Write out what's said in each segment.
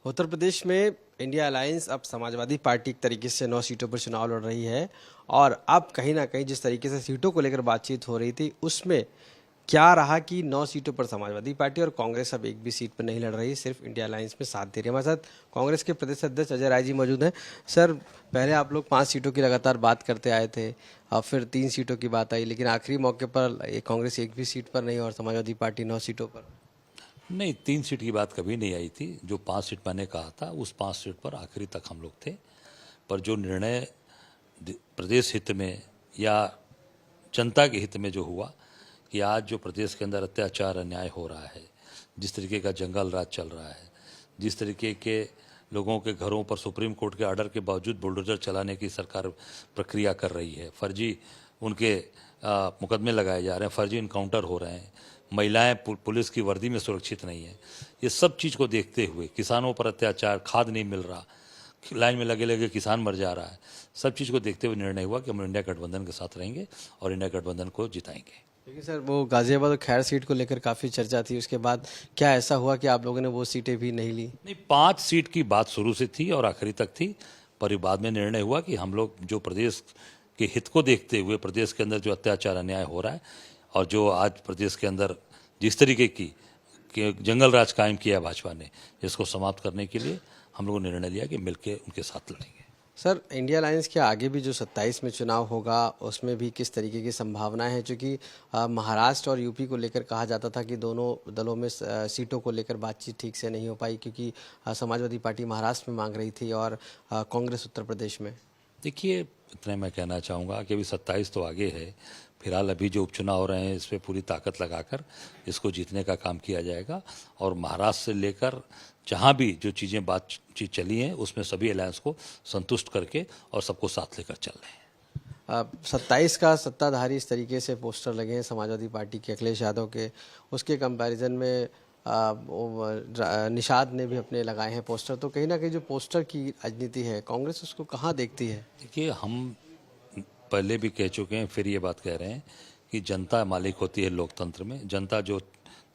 उत्तर प्रदेश में India alliance अब Samajwadi party एक तरीके से 9 सीटों पर चुनाव लड़ रही है और अब कहीं ना कहीं जिस तरीके से सीटों को लेकर बातचीत हो रही थी उसमें क्या रहा कि 9 सीटों पर समाजवादी पार्टी और कांग्रेस अब एक भी सीट पर नहीं लड़ रही, सिर्फ इंडिया अलायंस में साथ दे रही है। हमारे साथ कांग्रेस के प्रदेश अध्यक्ष अजय राय जी मौजूद हैं। सर, पहले आप लोग 5 सीटों की लगातार बात करते आए थे, अब फिर 3 सीटों की बात आई, लेकिन आखिरी मौके पर कांग्रेस एक भी सीट पर नहीं और समाजवादी पार्टी 9 सीटों पर। नहीं, 3 सीट की बात कभी नहीं आई थी। जो 5 सीट मैंने कहा था उस 5 सीट पर आखिरी तक हम लोग थे। पर जो निर्णय प्रदेश हित में या जनता के हित में जो हुआ कि आज जो प्रदेश के अंदर अत्याचार अन्याय हो रहा है, जिस तरीके का जंगल राज चल रहा है, जिस तरीके के लोगों के घरों पर सुप्रीम कोर्ट के ऑर्डर के बावजूद बुलडोजर चलाने की सरकार प्रक्रिया कर रही है, फर्जी उनके मुकदमे लगाए जा रहे हैं, फर्जी इनकाउंटर हो रहे हैं, महिलाएं पुलिस की वर्दी में सुरक्षित नहीं है, ये सब चीज़ को देखते हुए किसानों पर अत्याचार, खाद नहीं मिल रहा, लाइन में लगे लगे किसान मर जा रहा है, सब चीज़ को देखते हुए निर्णय हुआ कि हम इंडिया गठबंधन के साथ रहेंगे और इंडिया गठबंधन को जिताएंगे। देखिए सर, वो गाजियाबाद और खैर सीट को लेकर काफ़ी चर्चा थी, उसके बाद क्या ऐसा हुआ कि आप लोगों ने वो सीटें भी नहीं ली? नहीं, 5 सीट की बात शुरू से थी और आखिरी तक थी, पर बाद में निर्णय हुआ कि हम लोग जो प्रदेश के हित को देखते हुए प्रदेश के अंदर जो अत्याचार अन्याय हो रहा है और जो आज प्रदेश के अंदर जिस तरीके की कि जंगल राज कायम किया भाजपा ने, इसको समाप्त करने के लिए हम लोगों ने निर्णय लिया कि मिलकर उनके साथ लड़ेंगे। सर, इंडिया अलायंस के आगे भी जो 27 में चुनाव होगा उसमें भी किस तरीके की संभावनाएं हैं? क्योंकि महाराष्ट्र और यूपी को लेकर कहा जाता था कि दोनों दलों में सीटों को लेकर बातचीत ठीक से नहीं हो पाई, क्योंकि समाजवादी पार्टी महाराष्ट्र में मांग रही थी और कांग्रेस उत्तर प्रदेश में। देखिए, इतना मैं कहना चाहूँगा कि अभी 27 तो आगे है, फिलहाल अभी जो उपचुनाव हो रहे हैं इस पर पूरी ताकत लगाकर इसको जीतने का काम किया जाएगा और महाराष्ट्र से लेकर जहाँ भी जो चीज़ें बातचीत चली हैं उसमें सभी अलायंस को संतुष्ट करके और सबको साथ लेकर चल रहे हैं। 27 का सत्ताधारी इस तरीके से पोस्टर लगे हैं समाजवादी पार्टी के अखिलेश यादव के, उसके कंपैरिजन में निषाद ने भी अपने लगाए हैं पोस्टर, तो कहीं ना कहीं जो पोस्टर की राजनीति है कांग्रेस उसको कहाँ देखती है? देखिए, हम पहले भी कह चुके हैं, फिर ये बात कह रहे हैं कि जनता मालिक होती है लोकतंत्र में। जनता जो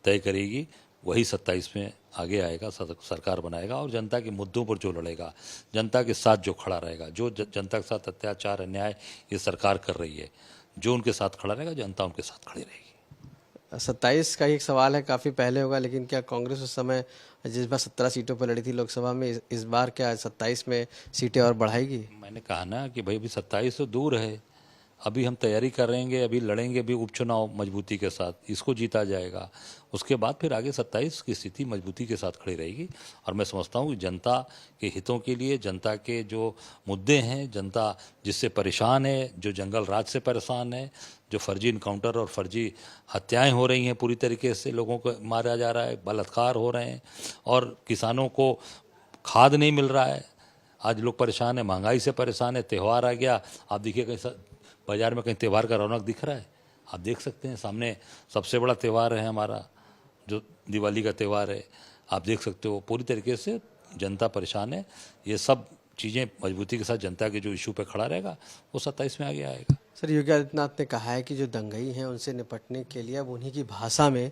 तय करेगी वही 27 में आगे आएगा, सरकार बनाएगा और जनता के मुद्दों पर जो लड़ेगा, जनता के साथ जो खड़ा रहेगा, जो जनता के साथ अत्याचार अन्याय ये सरकार कर रही है, जो उनके साथ खड़ा रहेगा, जनता उनके साथ खड़ी रहेगी। 27 का एक सवाल है, काफ़ी पहले होगा, लेकिन क्या कांग्रेस उस समय जिस बार 17 सीटों पर लड़ी थी लोकसभा में, इस बार क्या 27 में सीटें और बढ़ाएगी? मैंने कहा ना कि भाई अभी 27 तो दूर है, अभी हम तैयारी कर रहेंगे, अभी लड़ेंगे भी उपचुनाव मजबूती के साथ, इसको जीता जाएगा, उसके बाद फिर आगे 27 की स्थिति मजबूती के साथ खड़ी रहेगी। और मैं समझता हूँ कि जनता के हितों के लिए, जनता के जो मुद्दे हैं, जनता जिससे परेशान है, जो जंगल राज से परेशान है, जो फर्जी इनकाउंटर और फर्जी हत्याएं हो रही हैं, पूरी तरीके से लोगों को मारा जा रहा है, बलात्कार हो रहे हैं और किसानों को खाद नहीं मिल रहा है, आज लोग परेशान है, महंगाई से परेशान है, त्यौहार आ गया, आप देखिए कहीं बाजार में कहीं त्यौहार का रौनक दिख रहा है? आप देख सकते हैं सामने सबसे बड़ा त्यौहार है हमारा जो दिवाली का त्यौहार है, आप देख सकते हो पूरी तरीके से जनता परेशान है। ये सब चीज़ें मजबूती के साथ जनता के जो इशू पे खड़ा रहेगा वो 27 में आगे आएगा। सर, योगी आदित्यनाथ ने कहा है कि जो दंगई हैं उनसे निपटने के लिए अब उन्हीं की भाषा में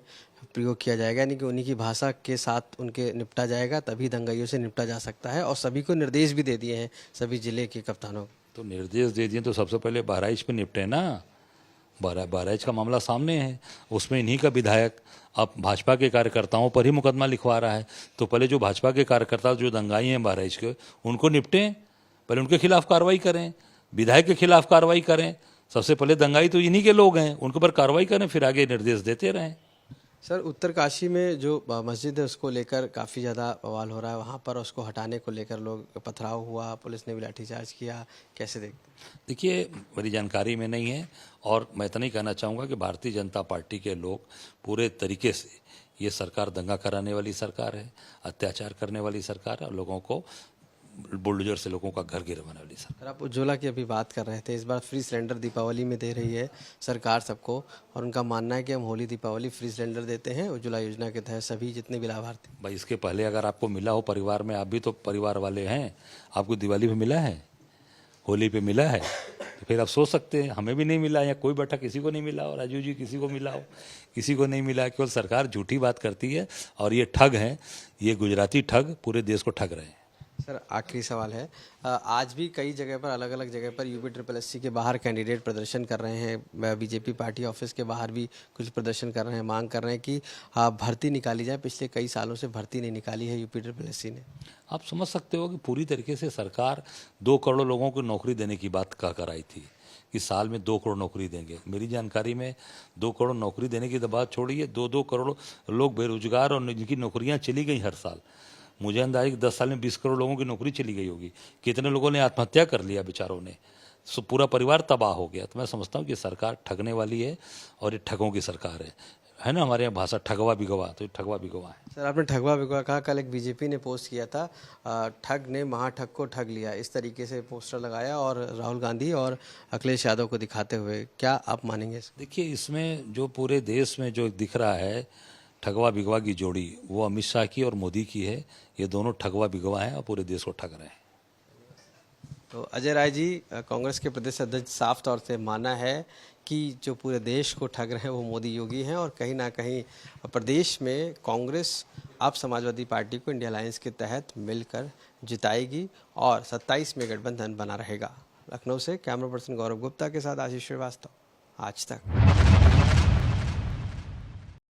प्रयोग किया जाएगा, यानी कि उन्हीं की भाषा के साथ उनके निपटा जाएगा, तभी दंगइयों से निपटा जा सकता है। और सभी को निर्देश भी दे दिए हैं, सभी जिले के कप्तानों को। तो निर्देश दे दिए तो सबसे पहले बहराइच पे निपटे ना, बहराइच का मामला सामने है, उसमें इन्हीं का विधायक अब भाजपा के कार्यकर्ताओं पर ही मुकदमा लिखवा रहा है, तो पहले जो भाजपा के कार्यकर्ता जो दंगाई हैं बहराइच के उनको निपटें, पहले उनके खिलाफ कार्रवाई करें, विधायक के खिलाफ कार्रवाई करें। सबसे पहले दंगाई तो इन्हीं के लोग हैं, उनके ऊपर कार्रवाई करें, फिर आगे निर्देश देते रहें। सर, उत्तरकाशी में जो मस्जिद है उसको लेकर काफ़ी ज़्यादा बवाल हो रहा है, वहाँ पर उसको हटाने को लेकर लोग पथराव हुआ, पुलिस ने भी लाठीचार्ज किया, कैसे देखते? देखिए, मेरी जानकारी में नहीं है और मैं इतना ही कहना चाहूँगा कि भारतीय जनता पार्टी के लोग पूरे तरीके से, ये सरकार दंगा कराने वाली सरकार है, अत्याचार करने वाली सरकार है और लोगों को बुलडोजर से लोगों का घर गिरवाने वाली सरकार। आप उज्ज्वला की अभी बात कर रहे थे, इस बार फ्री सिलेंडर दीपावली में दे रही है सरकार सबको, और उनका मानना है कि हम होली दीपावली फ्री सिलेंडर देते हैं उज्ज्वला योजना के तहत सभी जितने भी लाभार्थी। भाई, इसके पहले अगर आपको मिला हो परिवार में, आप भी तो परिवार वाले हैं, आपको दिवाली में मिला है? होली पे मिला है, तो फिर आप सोच सकते हैं हमें भी नहीं मिला, या कोई बैठा किसी को नहीं मिला हो, राजू जी किसी को मिला हो, किसी को नहीं मिला। केवल सरकार झूठी बात करती है और ये ठग हैं, ये गुजराती ठग पूरे देश को ठग रहे हैं। सर आखिरी सवाल है, आज भी कई जगह पर अलग अलग जगह पर यूपी ट्रिपल एससी के बाहर कैंडिडेट प्रदर्शन कर रहे हैं, बीजेपी पार्टी ऑफिस के बाहर भी कुछ प्रदर्शन कर रहे हैं, मांग कर रहे हैं कि भर्ती निकाली जाए। पिछले कई सालों से भर्ती नहीं निकाली है यूपी ट्रिपल एससी ने। आप समझ सकते हो कि पूरी तरीके से सरकार 2 करोड़ लोगों को नौकरी देने की बात कह कर आई थी कि साल में 2 करोड़ नौकरी देंगे। मेरी जानकारी में 2 करोड़ नौकरी देने की तो बात छोड़िए, 2-2 करोड़ लोग बेरोजगार और जिनकी नौकरियां चली गई हर साल। मुझे अंदाजा कि 10 साल में 20 करोड़ लोगों की नौकरी चली गई होगी। कितने लोगों ने आत्महत्या कर लिया बेचारों ने, सो पूरा परिवार तबाह हो गया। तो मैं समझता हूँ कि सरकार ठगने वाली है और ये ठगों की सरकार है ना, हमारे यहाँ भाषा ठगवा बिगवा, तो ये ठगवा बिगवा है। सर आपने ठगवा बिगवा कहा, कल एक बीजेपी ने पोस्ट किया था, ठग ने महाठग को ठग लिया, इस तरीके से पोस्टर लगाया और राहुल गांधी और अखिलेश यादव को दिखाते हुए, क्या आप मानेंगे इसको? देखिए, इसमें जो पूरे देश में जो दिख रहा है ठगवा बिगवा की जोड़ी, वो अमित शाह की और मोदी की है। ये दोनों ठगवा बिगवा हैं और पूरे देश को ठग रहे हैं। तो अजय राय जी, कांग्रेस के प्रदेश अध्यक्ष, साफ तौर से माना है कि जो पूरे देश को ठग रहे हैं वो मोदी योगी हैं, और कहीं ना कहीं प्रदेश में कांग्रेस आप समाजवादी पार्टी को इंडिया अलायंस के तहत मिलकर जिताएगी और 27 में गठबंधन बना रहेगा। लखनऊ से कैमरा पर्सन गौरव गुप्ता के साथ आशीष श्रीवास्तव, आज तक।